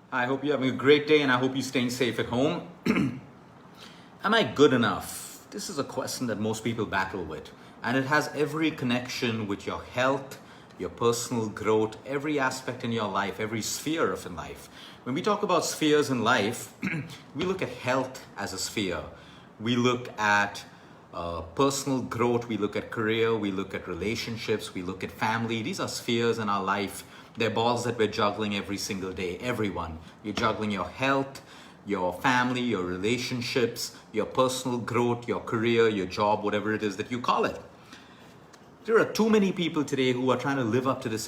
I hope you're having a great day and I hope you're staying safe at home. Am I good enough? This is a question that most people battle with, and it has every connection with your health, your personal growth, every aspect in your life, every sphere of in life. When we talk about spheres in life, we look at health as a sphere. We look at personal growth, we look at career, we look at relationships, we look at family. These are spheres in our life. They're balls that we're juggling every single day, everyone. You're juggling your health, your family, your relationships, your personal growth, your career, your job, whatever it is that you call it. There are too many people today who are trying to live up to this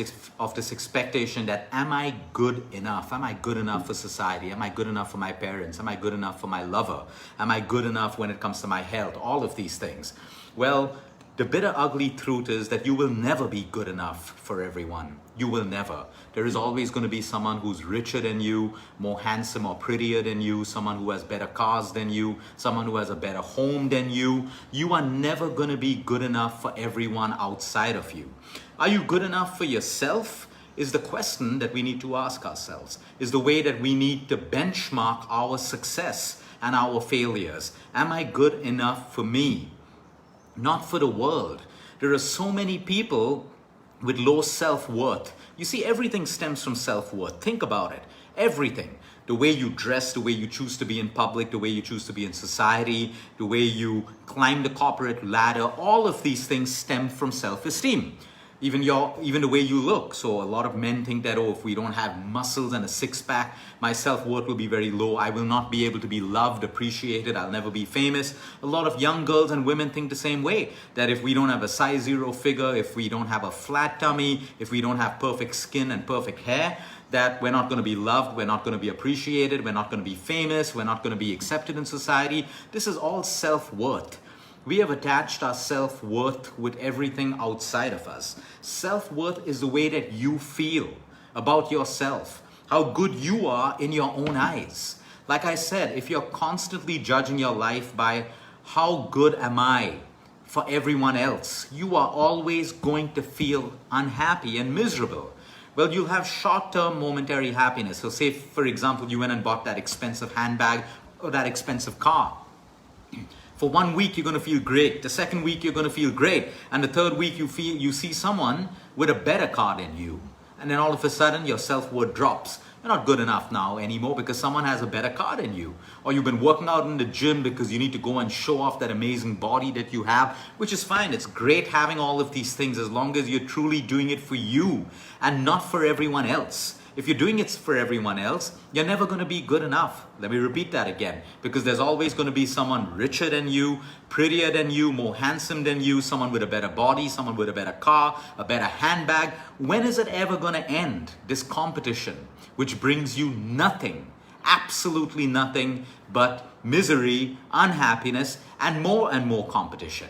expectation that, am I good enough? Am I good enough for society? Am I good enough for my parents? Am I good enough for my lover? Am I good enough when it comes to my health? All of these things. Well, the bitter, ugly truth is that you will never be good enough for everyone. You will never. There is always going to be someone who's richer than you, more handsome or prettier than you, someone who has better cars than you, someone who has a better home than you. You are never going to be good enough for everyone outside of you. Are you good enough for yourself? Is the question that we need to ask ourselves. Is the way that we need to benchmark our success and our failures. Am I good enough for me? Not for the world. There are so many people with low self-worth. You see, everything stems from self-worth. Think about it. Everything. The way you dress, the way you choose to be in public, the way you choose to be in society, the way you climb the corporate ladder, all of these things stem from self-esteem. Even the way you look. So a lot of men think that, oh, if we don't have muscles and a six-pack, my self-worth will be very low. I will not be able to be loved, appreciated. I'll never be famous. A lot of young girls and women think the same way, that if we don't have a size 0 figure, if we don't have a flat tummy, if we don't have perfect skin and perfect hair, that we're not going to be loved, we're not going to be appreciated, we're not going to be famous, we're not going to be accepted in society. This is all self-worth. We have attached our self-worth with everything outside of us. Self-worth is the way that you feel about yourself, how good you are in your own eyes. Like I said, if you're constantly judging your life by how good am I for everyone else, you are always going to feel unhappy and miserable. Well, you'll have short-term momentary happiness. So say, for example, you went and bought that expensive handbag or that expensive car. For 1 week, you're going to feel great. The second week, you're going to feel great. And the third week, you see someone with a better car than you. And then all of a sudden, your self-worth drops. You're not good enough now anymore because someone has a better car than you. Or you've been working out in the gym because you need to go and show off that amazing body that you have, which is fine. It's great having all of these things as long as you're truly doing it for you and not for everyone else. If you're doing it for everyone else, you're never going to be good enough. Let me repeat that again, because there's always going to be someone richer than you, prettier than you, more handsome than you, someone with a better body, someone with a better car, a better handbag. When is it ever going to end, this competition, which brings you nothing, absolutely nothing but misery, unhappiness, and more competition?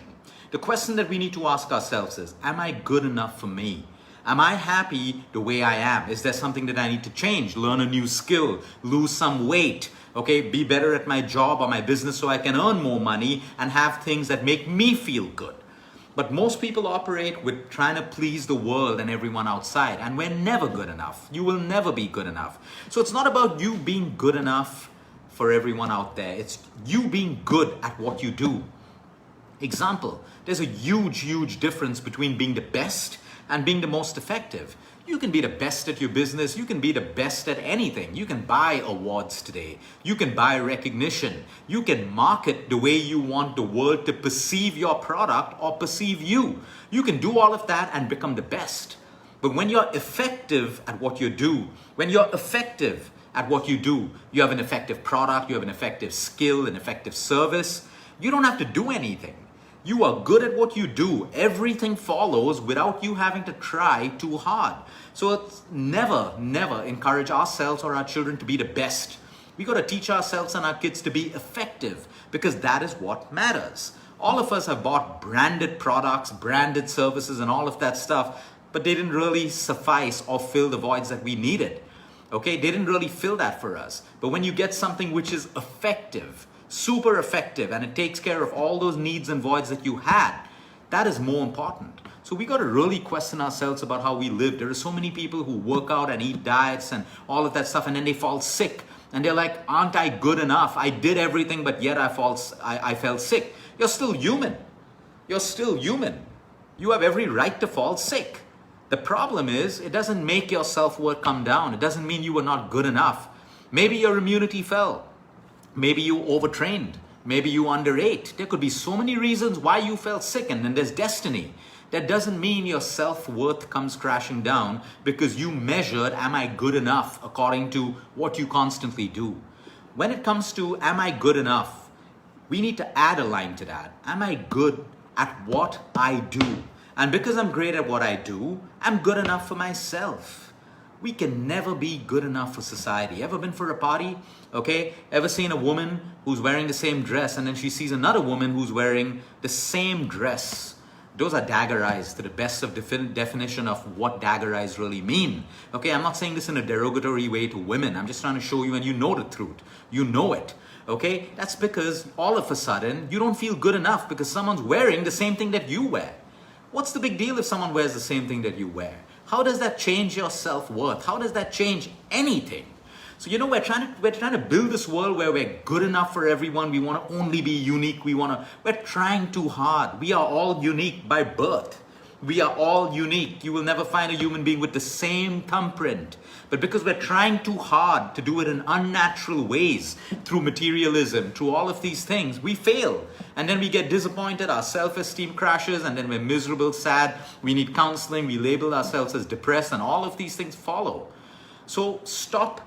The question that we need to ask ourselves is, am I good enough for me? Am I happy the way I am? Is there something that I need to change? Learn a new skill, lose some weight, okay? Be better at my job or my business so I can earn more money and have things that make me feel good. But most people operate with trying to please the world and everyone outside, and we're never good enough. You will never be good enough. So it's not about you being good enough for everyone out there. It's you being good at what you do. Example, there's a huge difference between being the best and being the most effective. You can be the best at your business. You can be the best at anything. You can buy awards today. You can buy recognition. You can market the way you want the world to perceive your product or perceive you. You can do all of that and become the best. But when you're effective at what you do, you have an effective product, you have an effective skill, an effective service, you don't have to do anything. You are good at what you do. Everything follows without you having to try too hard. So it's never encourage ourselves or our children to be the best. We got to teach ourselves and our kids to be effective, because that is what matters. All of us have bought branded products, branded services, and all of that stuff, but they didn't really suffice or fill the voids that we needed. Okay, they didn't really fill that for us. But when you get something which is effective, super effective, and it takes care of all those needs and voids that you had, that is more important. So we got to really question ourselves about how we live. There are so many people who work out and eat diets and all of that stuff, and then they fall sick. And they're like, aren't I good enough? I did everything, but yet I felt sick. You're still human. You're still human. You have every right to fall sick. The problem is, it doesn't make your self-worth come down. It doesn't mean you were not good enough. Maybe your immunity fell. Maybe you overtrained. Maybe you underate. There could be so many reasons why you felt sick, and then there's destiny. That doesn't mean your self-worth comes crashing down because you measured, am I good enough, according to what you constantly do. When it comes to, am I good enough, we need to add a line to that. Am I good at what I do? And because I'm great at what I do, I'm good enough for myself. We can never be good enough for society. Ever been for a party? Okay? Ever seen a woman who's wearing the same dress and then she sees another woman who's wearing the same dress? Those are dagger eyes to the best of definition of what dagger eyes really mean. Okay, I'm not saying this in a derogatory way to women. I'm just trying to show you, and you know the truth. You know it. Okay, that's because all of a sudden you don't feel good enough because someone's wearing the same thing that you wear. What's the big deal if someone wears the same thing that you wear? How does that change your self-worth? How does that change anything? So we're trying to build this world where we're good enough for everyone. We want to only be unique. We're trying too hard. We are all unique by birth. We are all unique. You will never find a human being with the same thumbprint. But because we're trying too hard to do it in unnatural ways, through materialism, through all of these things, we fail. And then we get disappointed, our self-esteem crashes, and then we're miserable, sad, we need counseling, we label ourselves as depressed, and all of these things follow. So stop,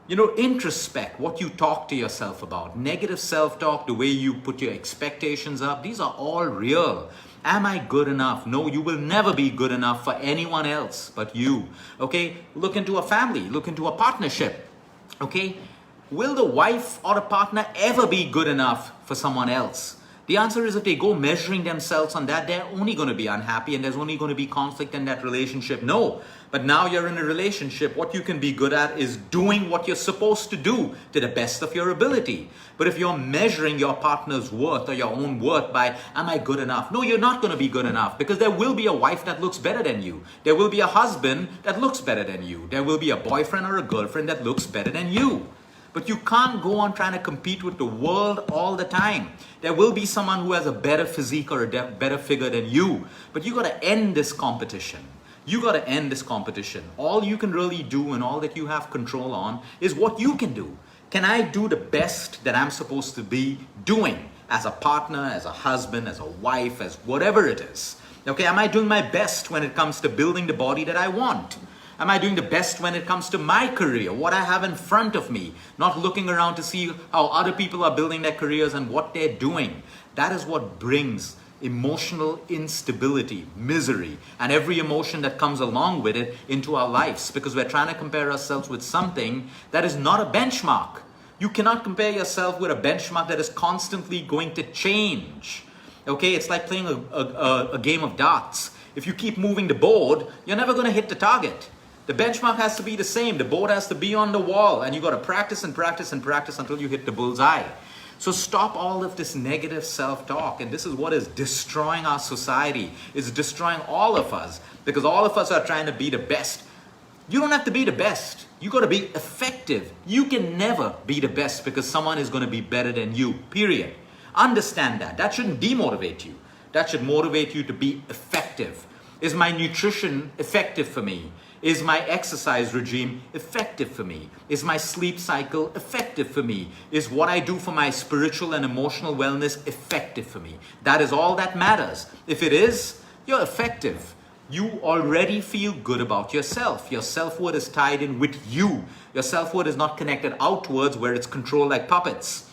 introspect what you talk to yourself about. Negative self-talk, the way you put your expectations up, these are all real. Am I good enough? No, you will never be good enough for anyone else but you. Okay? Look into a family. Look into a partnership. Okay? Will the wife or the partner ever be good enough for someone else? The answer is if they go measuring themselves on that, they're only going to be unhappy and there's only going to be conflict in that relationship. No. But now you're in a relationship. What you can be good at is doing what you're supposed to do to the best of your ability. But if you're measuring your partner's worth or your own worth by, am I good enough? No, you're not going to be good enough because there will be a wife that looks better than you. There will be a husband that looks better than you. There will be a boyfriend or a girlfriend that looks better than you. But you can't go on trying to compete with the world all the time. There will be someone who has a better physique or a better figure than you. But you got to end this competition. You got to end this competition. All you can really do and all that you have control on is what you can do. Can I do the best that I'm supposed to be doing as a partner, as a husband, as a wife, as whatever it is? Okay, am I doing my best when it comes to building the body that I want? Am I doing the best when it comes to my career, what I have in front of me, not looking around to see how other people are building their careers and what they're doing? That is what brings emotional instability, misery, and every emotion that comes along with it into our lives because we're trying to compare ourselves with something that is not a benchmark. You cannot compare yourself with a benchmark that is constantly going to change. Okay, it's like playing a game of darts. If you keep moving the board, you're never going to hit the target. The benchmark has to be the same. The board has to be on the wall and you got to practice and practice and practice until you hit the bullseye. So stop all of this negative self-talk, and this is what is destroying our society. It's destroying all of us because all of us are trying to be the best. You don't have to be the best. You got to be effective. You can never be the best because someone is going to be better than you, period. Understand that. That shouldn't demotivate you. That should motivate you to be effective. Is my nutrition effective for me? Is my exercise regime effective for me? Is my sleep cycle effective for me? Is what I do for my spiritual and emotional wellness effective for me? That is all that matters. If it is, you're effective. You already feel good about yourself. Your self-worth is tied in with you. Your self-worth is not connected outwards where it's controlled like puppets.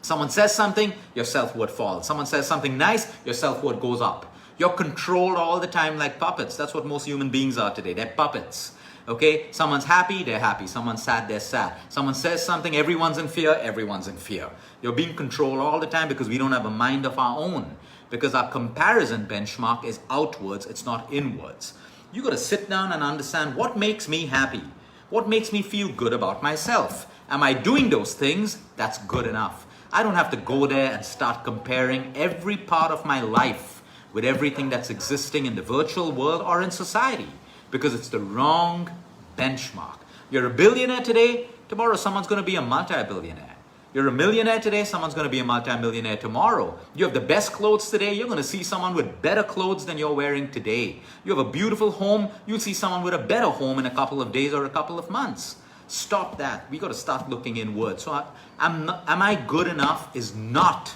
Someone says something, your self-worth falls. Someone says something nice, your self-worth goes up. You're controlled all the time like puppets. That's what most human beings are today. They're puppets. Okay? Someone's happy, they're happy. Someone's sad, they're sad. Someone says something, everyone's in fear, everyone's in fear. You're being controlled all the time because we don't have a mind of our own. Because our comparison benchmark is outwards, it's not inwards. You got to sit down and understand what makes me happy. What makes me feel good about myself? Am I doing those things? That's good enough. I don't have to go there and start comparing every part of my life with everything that's existing in the virtual world or in society, because it's the wrong benchmark. You're a billionaire today, tomorrow someone's going to be a multi-billionaire. You're a millionaire today, someone's going to be a multi-millionaire tomorrow. You have the best clothes today, you're going to see someone with better clothes than you're wearing today. You have a beautiful home, you'll see someone with a better home in a couple of days or a couple of months. Stop that. We got to start looking inward. So am I good enough is not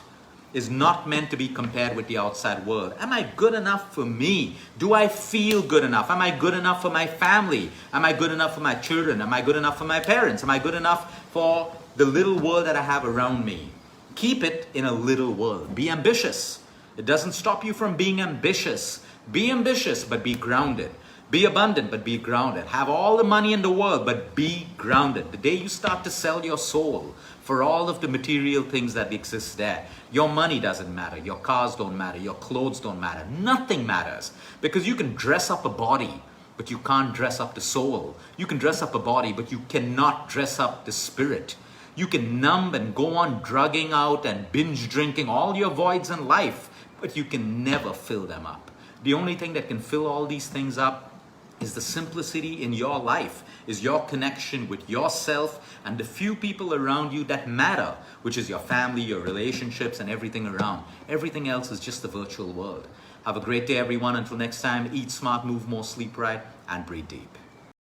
meant to be compared with the outside world. Am I good enough for me? Do I feel good enough? Am I good enough for my family? Am I good enough for my children? Am I good enough for my parents? Am I good enough for the little world that I have around me? Keep it in a little world. Be ambitious. It doesn't stop you from being ambitious. Be ambitious, but be grounded. Be abundant, but be grounded. Have all the money in the world, but be grounded. The day you start to sell your soul for all of the material things that exist there, your money doesn't matter. Your cars don't matter. Your clothes don't matter. Nothing matters. Because you can dress up a body, but you can't dress up the soul. You can dress up a body, but you cannot dress up the spirit. You can numb and go on drugging out and binge drinking all your voids in life, but you can never fill them up. The only thing that can fill all these things up is the simplicity in your life, is your connection with yourself and the few people around you that matter, which is your family, your relationships, and everything around. Everything else is just the virtual world. Have a great day, everyone. Until next time, eat smart, move more, sleep right, and breathe deep.